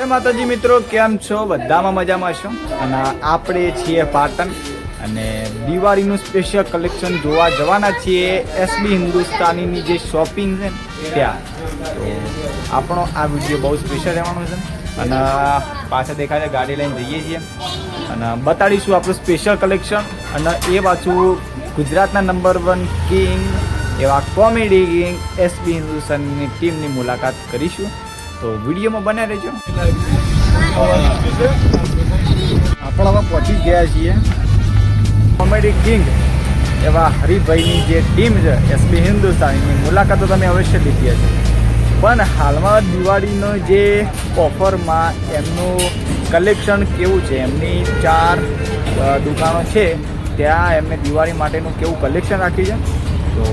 જય માતાજી મિત્રો, કેમ છો? બધામાં મજામાં છો? અને આપણે છીએ પાટણ અને દિવાળીનું સ્પેશિયલ કલેક્શન જોવા જવાના છીએ એસબી હિન્દુસ્તાનીની જે શોપિંગ છે ને ત્યાં. તો આપણો આ વિડીયો બહુ સ્પેશિયલ રહેવાનો છે અને પાછળ દેખાય છે ગાડી લઈને જઈએ છીએ અને બતાડીશું આપણું સ્પેશિયલ કલેક્શન અને એ પાછું ગુજરાતના નંબર 1 કિંગ એવા કોમેડી કિંગ એસબી હિન્દુસ્તાનની ટીમની મુલાકાત કરીશું. તો વિડીયોમાં બને રહેજો. આપણે હવે પહોંચી ગયા છીએ કોમેડી કિંગ એવા હરીભાઈની જે ટીમ છે એસબી હિન્દુસ્તાનીની મુલાકાત તો તમે અવશ્ય લીધી હશે. પણ હાલમાં દિવાળીનો જે ઓફરમાં એમનું કલેક્શન કેવું છે, એમની 4 દુકાનો છે ત્યાં એમને દિવાળી માટેનું કેવું કલેક્શન રાખ્યું છે તો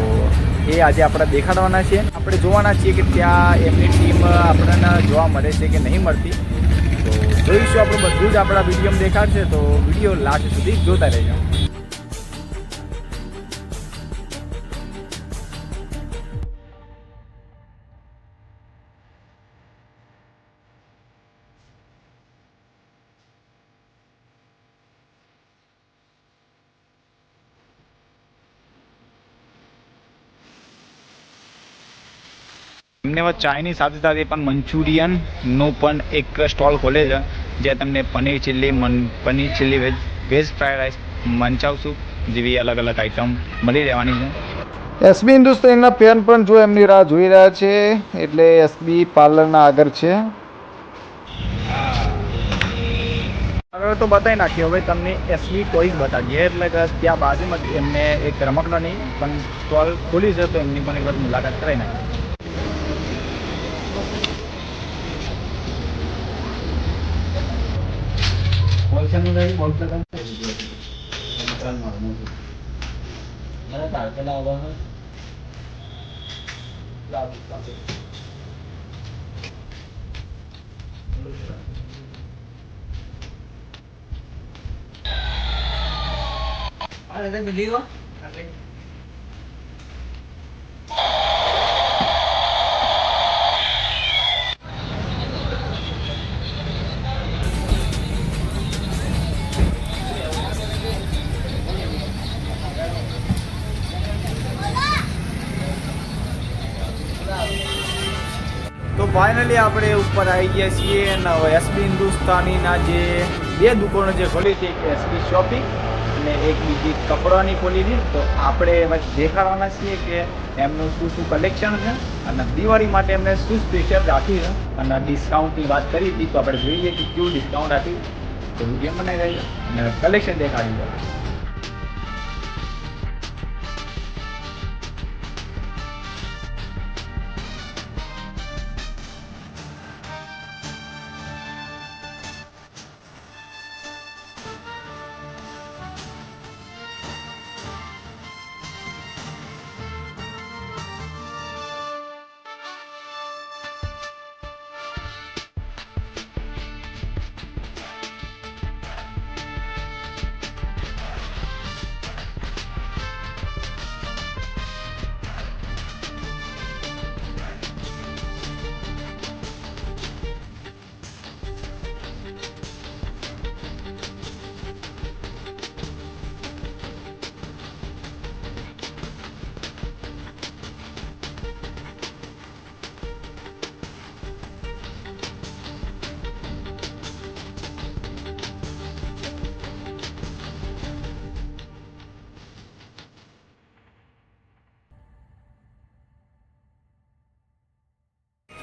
એ આજે આપણે દેખાડવાના છીએ. આપણે જોવાના છીએ કે ત્યાં એમની ટીમ આપણને જોવા મળે છે કે નહીં મળતી. તો જોઈશું, આપણું બધું જ આપણા વિડીયોમાં દેખાડશે. તો વિડીયો લાસ્ટ સુધી જોતા રહેજો. એમને ચાઇનીઝ સાથે સાથે પણ મંચુરિયનનો પણ એક સ્ટોલ ખોલે છે જ્યાં તમને paneer chilli veg fried rice, manchow soup જેવી અલગ અલગ આઈટમ મળી રહેવાની છે. એસબી હિન્દુસ્તાનીના ફેન પણ જો એમની રાહ જોઈ રહ્યા છે એટલે એસબી પાર્લરના આગળ છે. હવે તો બતાવી નાખ્યો, હવે તમને એસબી ટોયઝ બતાવીએ. એટલે કે ત્યાં બાજુમાં એમને એક રમકડાની પણ સ્ટોલ ખોલી છે તો એમની પણ એક વાર મુલાકાત કરાવી નાખીએ. હોલસેલનું રહી હોલસેલ તો ફાઇનલી આપણે ઉપર આવી ગયા છીએ અને એસબી હિન્દુસ્તાનીના જે 2 દુકાનો જે ખોલી છે, એક એસબી શોપિંગ અને એક બીજી કપડાની ખોલી છે. તો આપણે દેખાડવાના છીએ કે એમનું શું શું કલેક્શન છે અને દિવાળી માટે એમને શું સ્પેશિયલ રાખ્યું છે. અને ડિસ્કાઉન્ટની વાત કરી હતી તો આપણે જોઈએ કે કેવું ડિસ્કાઉન્ટ આપ્યું તો વિડીયો બનાવી રહ્યો અને કલેક્શન દેખાડ્યું.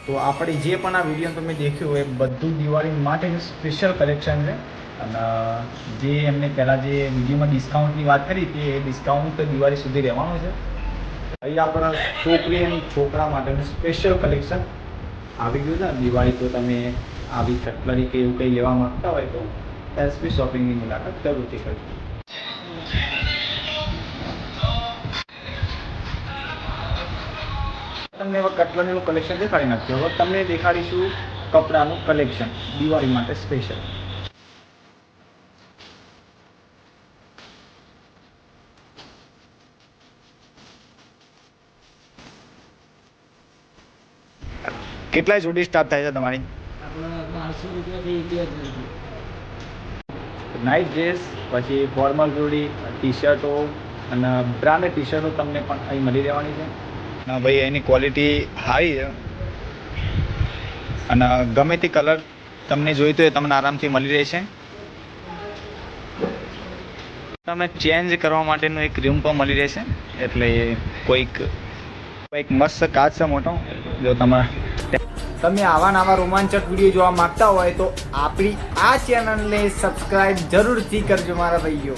તો આપણે જે પણ આ વિડીયો તમે દેખ્યું એ બધું દિવાળી માટેનું સ્પેશિયલ કલેક્શન છે. અને જે એમને પહેલાં જે વિડીયોમાં ડિસ્કાઉન્ટની વાત કરી હતી એ ડિસ્કાઉન્ટ દિવાળી સુધી રહેવાનું છે. અહીં આપણા છોકરી અને છોકરા માટેનું સ્પેશિયલ કલેક્શન આવી ગયું છે. દિવાળી તો તમે આવી કટલરી કે એવું કંઈ લેવા માગતા હોય તો એસબી શોપિંગની મુલાકાત જરૂરથી કરજો. તમને હવે કટલરીનું કલેક્શન દેખાડી નાખ્યું. હવે તમને દેખાડીશું કપડાનું કલેક્શન દિવાળી માટે સ્પેશિયલ. કેટલાય જોડી સ્ટાર્ટ થાય છે તમારી? નાઇટ ડ્રેસ, પછી ફોર્મલ જોડી, ટી શર્ટો અને બ્રાન્ડેડ ટી શર્ટો તમને પણ અહીં મળી રહેવાની છે. ના ભાઈ એની ક્વોલિટી સારી છે અને ગમે તે કલર તમને જોઈતો હોય તમને આરામથી મળી રહેશે. તમે ચેન્જ કરવા માટેનું એક રૂમ પણ મળી રહેશે. એટલે કોઈક મસ્ત કાચ છે મોટો. જો તમે આવા નવા રોમાંચક વિડીયો જોવા માંગતા હોય તો આપણી આ ચેનલને સબસ્ક્રાઇબ જરૂરથી કરજો મારા ભાઈઓ.